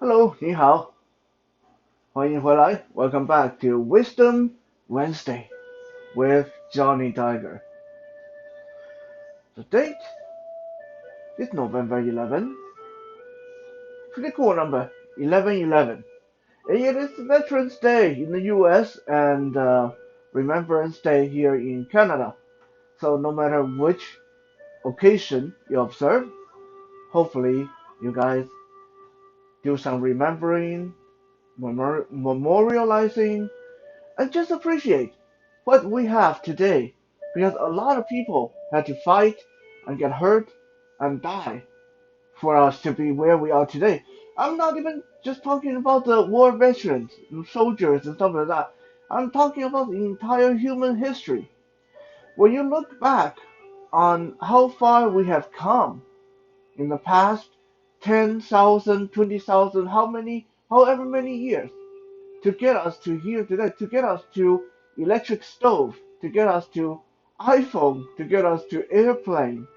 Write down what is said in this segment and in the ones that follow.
Hello，你好，欢迎回来。Welcome back to Wisdom Wednesday with Johnny Tiger. The date is November 11. Pretty cool number, 1111. And it is Veterans Day in the US and Remembrance Day here in Canada. So no matter which occasion you observe, hopefully you guys do some remembering, memorializing, and just appreciate what we have today because a lot of people had to fight and get hurt and die for us to be where we are today. I'm not even just talking about the war veterans, soldiers, and stuff like that. I'm talking about the entire human history. When you look back on how far we have come in the past 10,000, 20,000, however many years, to get us to here today, to get us to electric stove, to get us to iPhone, to get us to airplane.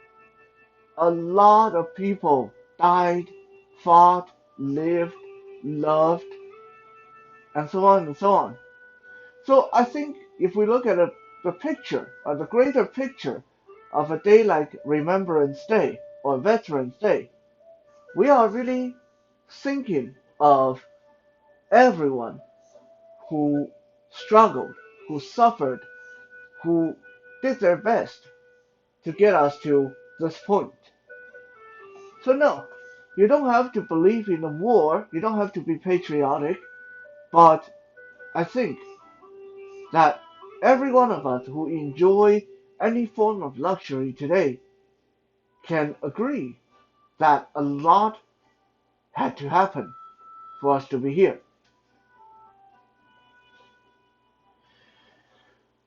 A lot of people died, fought, lived, loved, and so on and so on. So I think if we look at the picture, or the greater picture of a day like Remembrance Day or Veterans Day, we are really thinking of everyone who struggled, who suffered, who did their best to get us to this point. So, no, you don't have to believe in the war, you don't have to be patriotic, but I think that every one of us who enjoy any form of luxury today can agree that a lot had to happen for us to be here.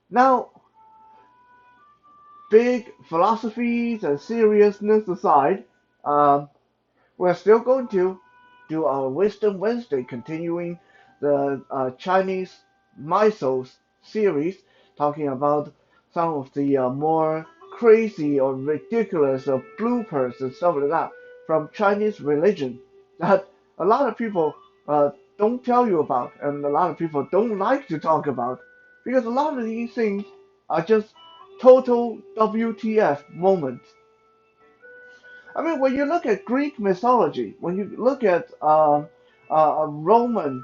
Now, big philosophies and seriousness aside, um, we're still going to do our Wisdom Wednesday, continuing the Chinese mythos series, talking about some of the more crazy or ridiculous bloopers and stuff like that from Chinese religion that a lot of people don't tell you about, and a lot of people don't like to talk about, because a lot of these things are just total WTF moments. I mean, when you look at Greek mythology, when you look at Roman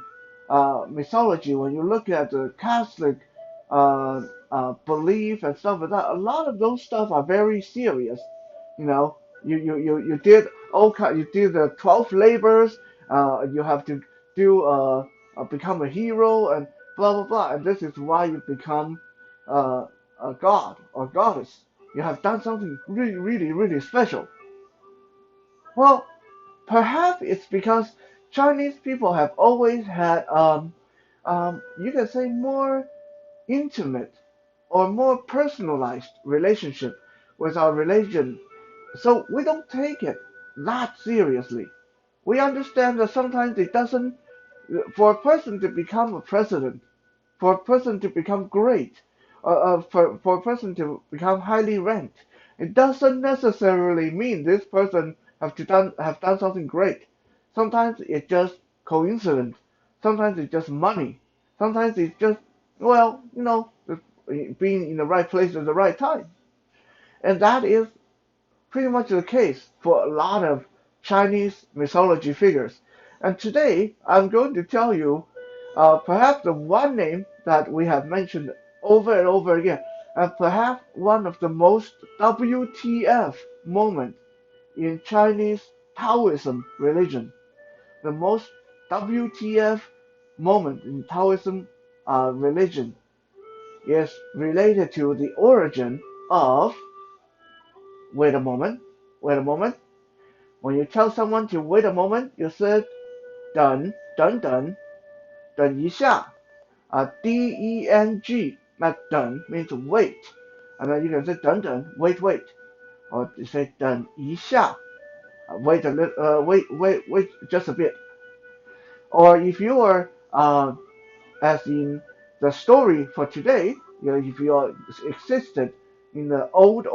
mythology, when you look at the Catholic belief and stuff like that, a lot of those stuff are very serious. You know, you did you did the 12 labors. You have to do become a hero and blah blah blah. And this is why you become a god or goddess. You have done something really really really special. Well, perhaps it's because Chinese people have always had, you can say, more intimate or more personalized relationship with our religion. So we don't take it that seriously. We understand that sometimes it doesn't, for a person to become a president, for a person to become great, for a person to become highly ranked, it doesn't necessarily mean this person have done something great. Sometimes it's just coincidence. Sometimes it's just money. Sometimes it's just well, being in the right place at the right time. And that is pretty much the case for a lot of Chinese mythology figures. And today I'm going to tell you perhaps the one name that we have mentioned over and over again, and perhaps one of the most WTF moments in Chinese Taoism religion. The most WTF moment in Taoism religion is related to the origin of. Wait a moment, wait a moment. When you tell someone to wait a moment, you said 等一下. D-E-N-G. That 等 means wait. And then you can say 等等, wait, wait. Or you say 等一下. Wait a little, wait just a bit. Or if you are, as in the story for today, if you are existed in the old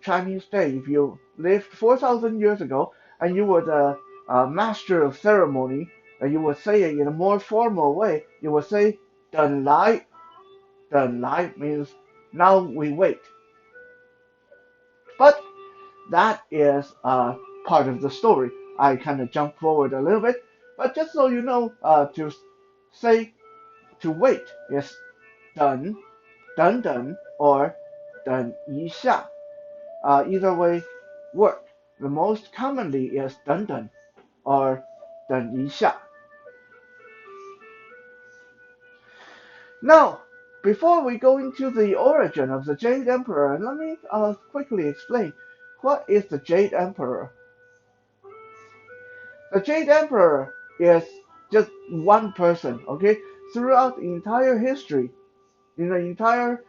Chinese day, if you lived 4,000 years ago and you were the master of ceremony and you would say it in a more formal way. You would say 等来means now we wait. But that is part of the story. I kind of jump forward a little bit, but just so you know, to say to wait is 等等 or 等一下. Either way work. The most commonly is 等等 or 等一下. Now, before we go into the origin of the Jade Emperor, let me quickly explain what is the Jade Emperor. The Jade Emperor is just one person, okay? Throughout the entire history, in the entire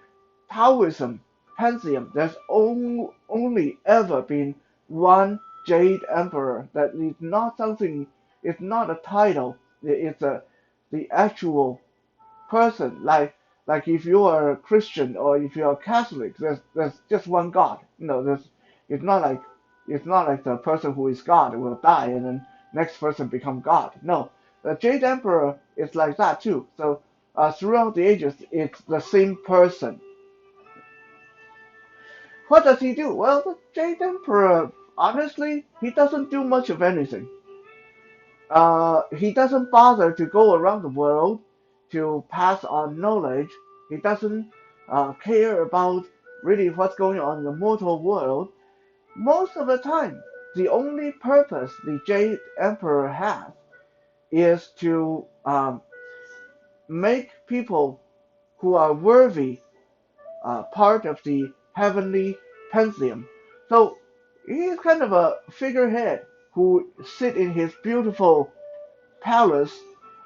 Taoism pantheon, there's only ever been one Jade Emperor. That is not something, it's not a title, it's the actual person. Like if you are a Christian or if you are Catholic, there's just one God. There's it's not like it's not like the person who is God will die and then next person become God. No, the Jade Emperor is like that too. So throughout the ages, it's the same person. What does he do? Well, the Jade Emperor, honestly, he doesn't do much of anything. He doesn't bother to go around the world to pass on knowledge. He doesn't care about really what's going on in the mortal world. Most of the time, the only purpose the Jade Emperor has is to make people who are worthy part of the heavenly pantheon. So he's kind of a figurehead who sit in his beautiful palace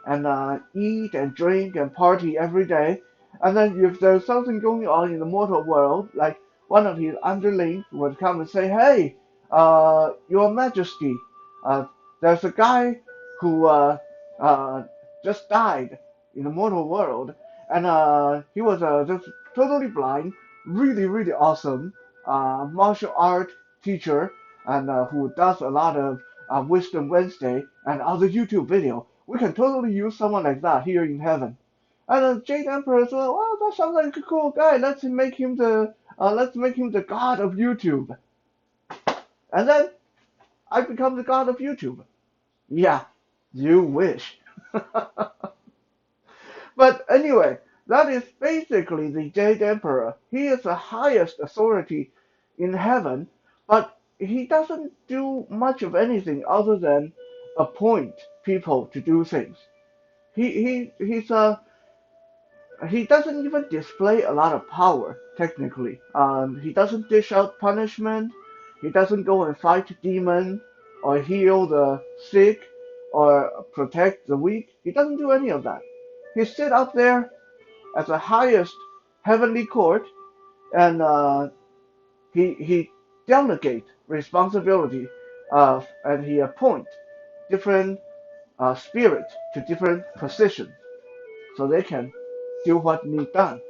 and eat and drink and party every day. And then if there's something going on in the mortal world, like one of his underlings would come and say, "Hey, Your Majesty, uh, there's a guy who uh, just died in the mortal world, and he was just totally blind, really, really awesome martial art teacher, and who does a lot of Wisdom Wednesday and other YouTube video. We can totally use someone like that here in heaven." And Jade Emperor said, "Well, that sounds like a cool guy. Let's make him the god of YouTube." And then I become the god of YouTube. Yeah, you wish. But anyway, that is basically the Jade Emperor. He is the highest authority in heaven, but he doesn't do much of anything other than appoint people to do things. He doesn't even display a lot of power technically. He doesn't dish out punishment. He doesn't go and fight demons or heal the sick or protect the weak. He doesn't do any of that. He sit up there at the highest heavenly court, and he delegate responsibility and he appoint different spirits to different positions so they can do what need done.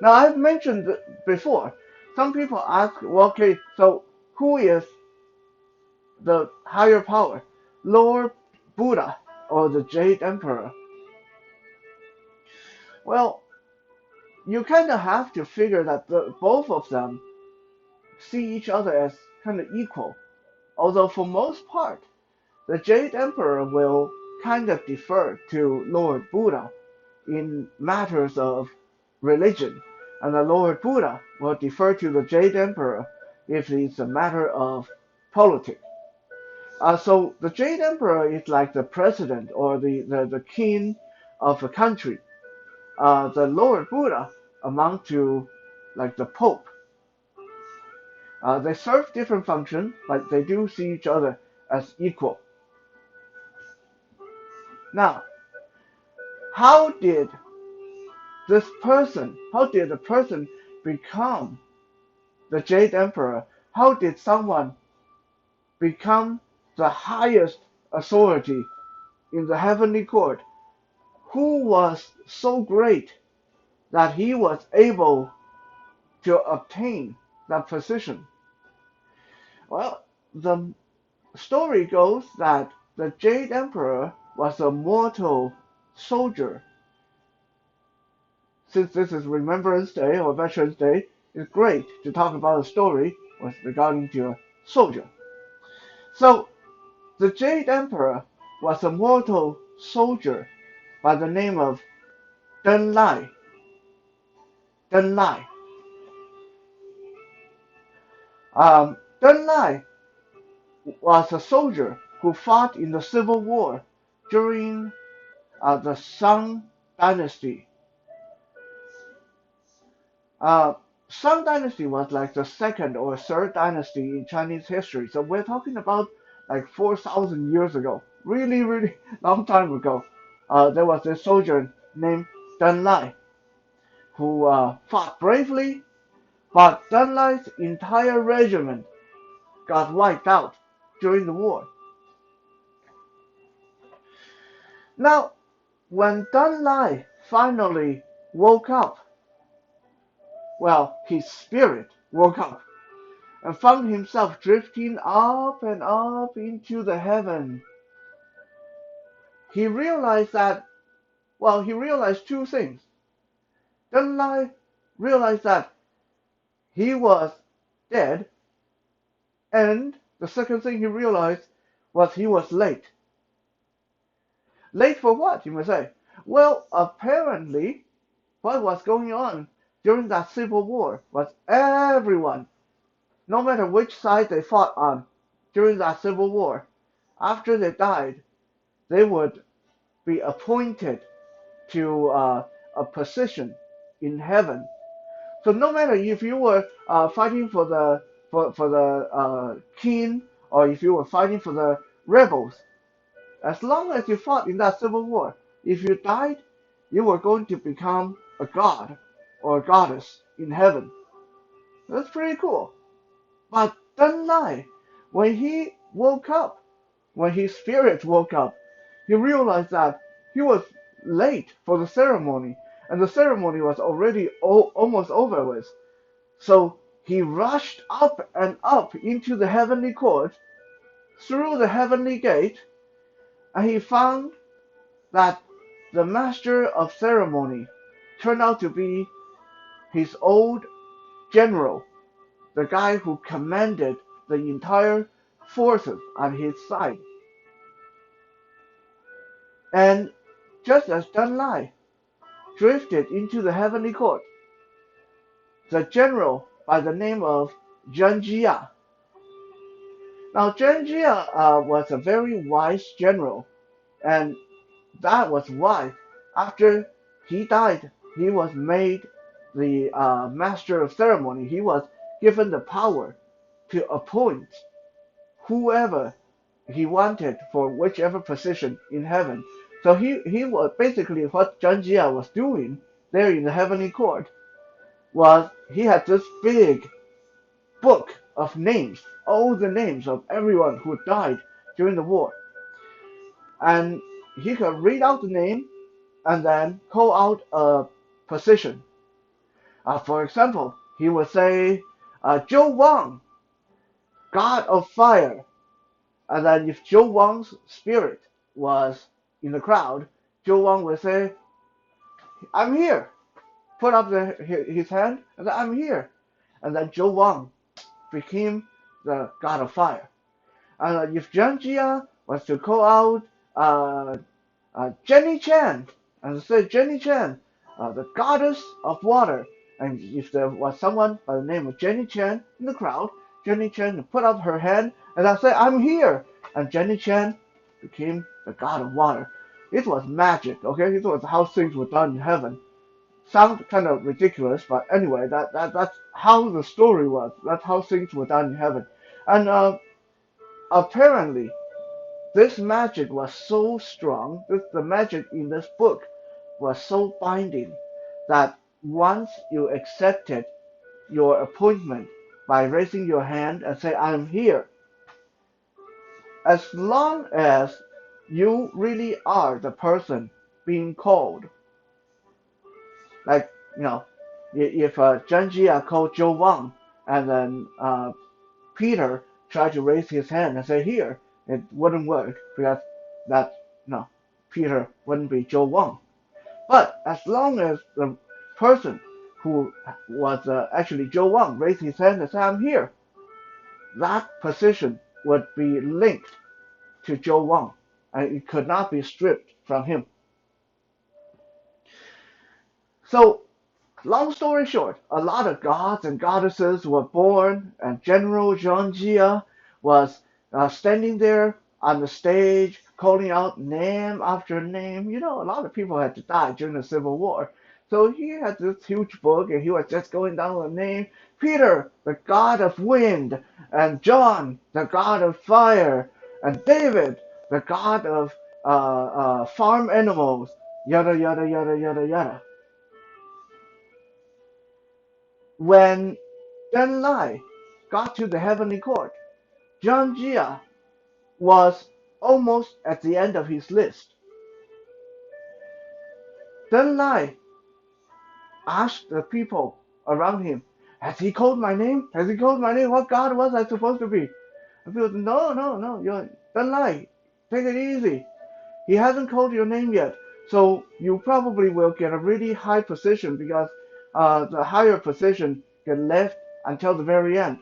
Now I've mentioned before. Some people ask, well, okay, so who is the higher power, Lord Buddha or the Jade Emperor? Well, you kind of have to figure that both of them see each other as kind of equal. Although for most part, the Jade Emperor will kind of defer to Lord Buddha in matters of religion, and the Lord Buddha will defer to the Jade Emperor if it's a matter of politics. So the Jade Emperor is like the president or the king of a country. The Lord Buddha amount to like the Pope. They serve different functions, but they do see each other as equal. Now, how did how did the person become the Jade Emperor? How did someone become the highest authority in the heavenly court? Who was so great that he was able to obtain that position? Well, the story goes that the Jade Emperor was a mortal soldier. Since this is Remembrance Day or Veterans Day, it's great to talk about a story with regarding to a soldier. So, the Jade Emperor was a mortal soldier by the name of Deng Lai. Deng Lai. Deng Lai was a soldier who fought in the Civil War during the Song Dynasty. Uh, Song Dynasty was like the second or third dynasty in Chinese history. So we're talking about like 4,000 years ago. Really, really long time ago. There was a soldier named Deng Lai who fought bravely, but Deng Lai's entire regiment got wiped out during the war. Now, when Deng Lai finally woke up, well, his spirit woke up and found himself drifting up and up into the heaven. He realized that, well, he realized two things. Deng Lai realized that he was dead, and the second thing he realized was he was late. Late for what, you may say? Well, apparently, what was going on during that civil war was everyone, no matter which side they fought on during that civil war, after they died, they would be appointed to a position in heaven. So no matter if you were fighting for the king or if you were fighting for the rebels, as long as you fought in that civil war, if you died, you were going to become a god or a goddess in heaven. That's pretty cool. But Deng Lai, when he woke up, when his spirit woke up, he realized that he was late for the ceremony, and the ceremony was already almost over with. So he rushed up and up into the heavenly court, through the heavenly gate, and he found that the master of ceremony turned out to be his old general, the guy who commanded the entire forces on his side. And just as Deng Lai drifted into the heavenly court, the general by the name of Zheng Jia. Now, Zheng Jia was a very wise general, and that was why, after he died, he was made the master of ceremony. He was given the power to appoint whoever he wanted for whichever position in heaven. So he was basically what Zhang Jia was doing there in the heavenly court was he had this big book of names, all the names of everyone who died during the war. And he could read out the name and then call out a position. For example, he would say, Zhou Wang, God of Fire. And then if Zhou Wang's spirit was in the crowd, Zhou Wang would say, I'm here. Put up his hand and say, I'm here. And then Zhou Wang became the God of Fire. And if Zhang Jia was to call out Jenny Chan and say, Jenny Chan, the goddess of water. And if there was someone by the name of Jenny Chan in the crowd, Jenny Chan would put up her hand and I say, I'm here. And Jenny Chan became the god of water. It was magic, okay? It was how things were done in heaven. Sounds kind of ridiculous, but anyway, that's how the story was. That's how things were done in heaven. And apparently, this magic was so strong, the magic in this book was so binding that once you accepted your appointment by raising your hand and say, I'm here, as long as you really are the person being called, like, if Zhang Jia called Zhou Wang, and then Peter tried to raise his hand and say here, it wouldn't work because that no, Peter wouldn't be Zhou Wang. But as long as the person who was actually Zhou Wang raised his hand and said I'm here, that position would be linked to Zhou Wang, and it could not be stripped from him. So long story short, a lot of gods and goddesses were born, and General Zhang Jia was standing there on the stage, calling out name after name. You know, a lot of people had to die during the Civil War. So he had this huge book, and he was just going down the name. Peter, the god of wind, and John, the god of fire, and David, the god of farm animals, yada, yada, yada, yada, yada. When Dan Lai got to the heavenly court, Zhang Jia was almost at the end of his list. Dan Lai asked the people around him, has he called my name? Has he called my name? What god was I supposed to be? And people said, no, no, no, you're Dan Lai. Take it easy. He hasn't called your name yet. So you probably will get a really high position because the higher position get left until the very end.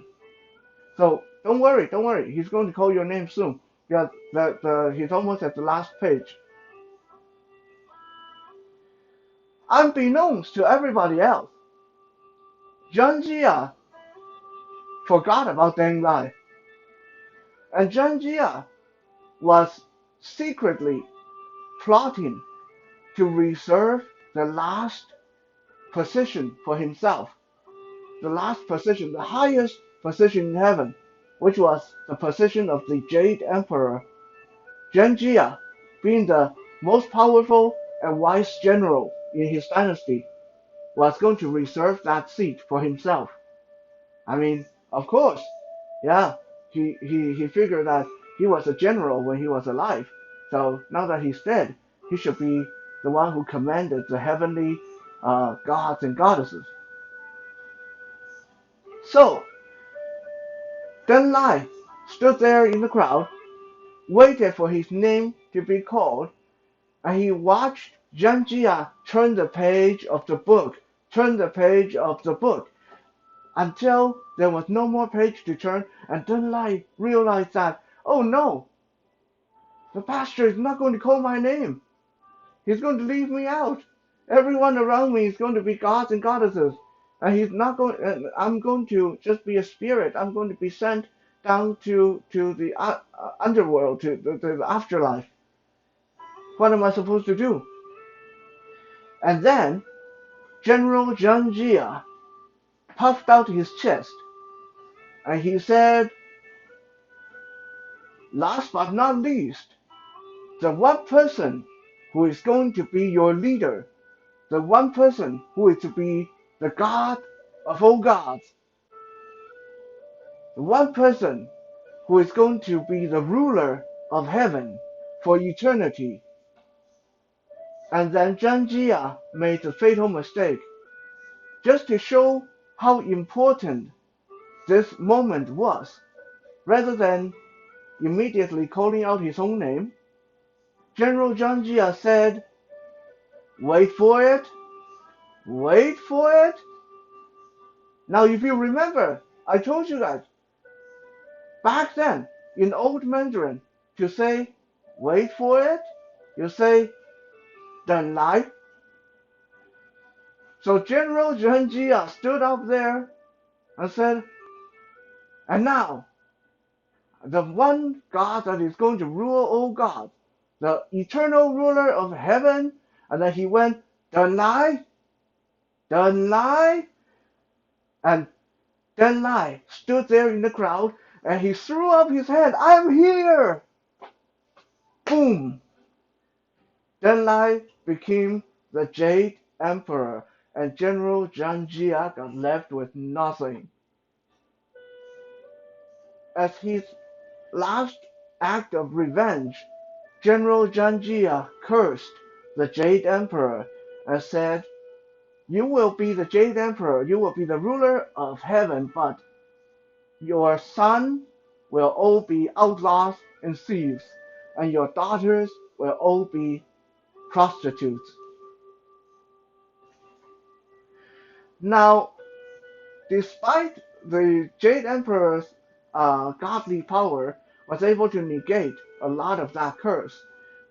So don't worry, don't worry. He's going to call your name soon. Yeah, he's almost at the last page. Unbeknownst to everybody else, Zhang Jia forgot about Deng Lai, and Zhang Jia was secretly plotting to reserve the last position for himself, the last position, the highest position in heaven, which was the position of the Jade Emperor. Zhang Jia, being the most powerful and wise general in his dynasty, was going to reserve that seat for himself. I mean, of course, yeah, he figured that he was a general when he was alive. So now that he's dead, he should be the one who commanded the heavenly gods and goddesses. So Dan Lai stood there in the crowd, waited for his name to be called, and he watched Zhang Jia turn the page of the book, turn the page of the book, until there was no more page to turn, and Deng Lai realized that, oh no, the pastor is not going to call my name. He's going to leave me out. Everyone around me is going to be gods and goddesses, and he's not going. I'm going to just be a spirit. I'm going to be sent down to the underworld, to the afterlife. What am I supposed to do? And then General Zhang Jia puffed out his chest, and he said, last but not least, the one person who is going to be your leader, the one person who is to be the God of all gods, the one person who is going to be the ruler of heaven for eternity. And then Zhang Jia made the fatal mistake. Just to show how important this moment was, rather than immediately calling out his own name, General Zhang Jia said, wait for it, wait for it. Now, if you remember, I told you that back then in Old Mandarin, to say wait for it, you say 等来. So General Zheng Jia stood up there and said, and now, the one God that is going to rule all gods, the eternal ruler of heaven, and then he went, 等来, 等来, and Dan Lai stood there in the crowd and he threw up his hand. I'm here! Boom! Dan Lai became the Jade Emperor and General Zhang Jia got left with nothing. As his last act of revenge, General Zhang Jia cursed the Jade Emperor and said, You will be the Jade Emperor, you will be the ruler of heaven, but your son will all be outlaws and thieves, and your daughters will all be prostitutes. Now, despite the Jade Emperor's godly power was able to negate a lot of that curse,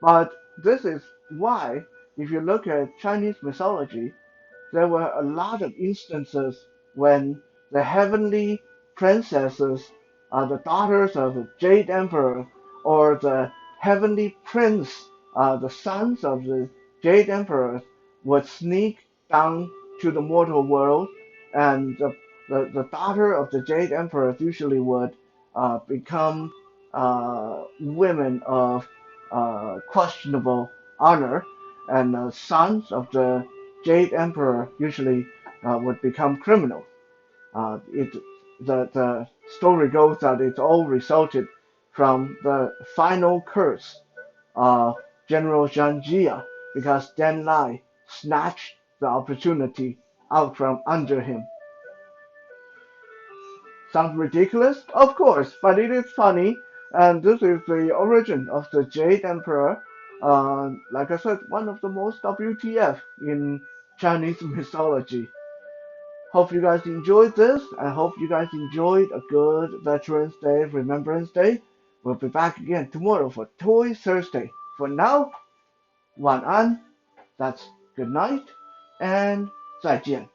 but this is why, if you look at Chinese mythology, there were a lot of instances when the heavenly princesses, the daughters of the Jade Emperor, or the heavenly prince, the sons of the Jade Emperor, would sneak down to the mortal world, and the daughter of the Jade Emperor usually would become women of questionable honor, and sons of the Jade Emperor usually would become criminals. It the story goes that it all resulted from the final curse of General Zhang Jia because Dan Lai snatched the opportunity out from under him. Sounds ridiculous? Of course, but it is funny, and this is the origin of the Jade Emperor. Like I said, one of the most WTF in Chinese mythology. Hope you guys enjoyed this. I hope you guys enjoyed a good Veterans Day, Remembrance Day. We'll be back again tomorrow for Toy Thursday. For now, 晚安, that's good night, and 再见.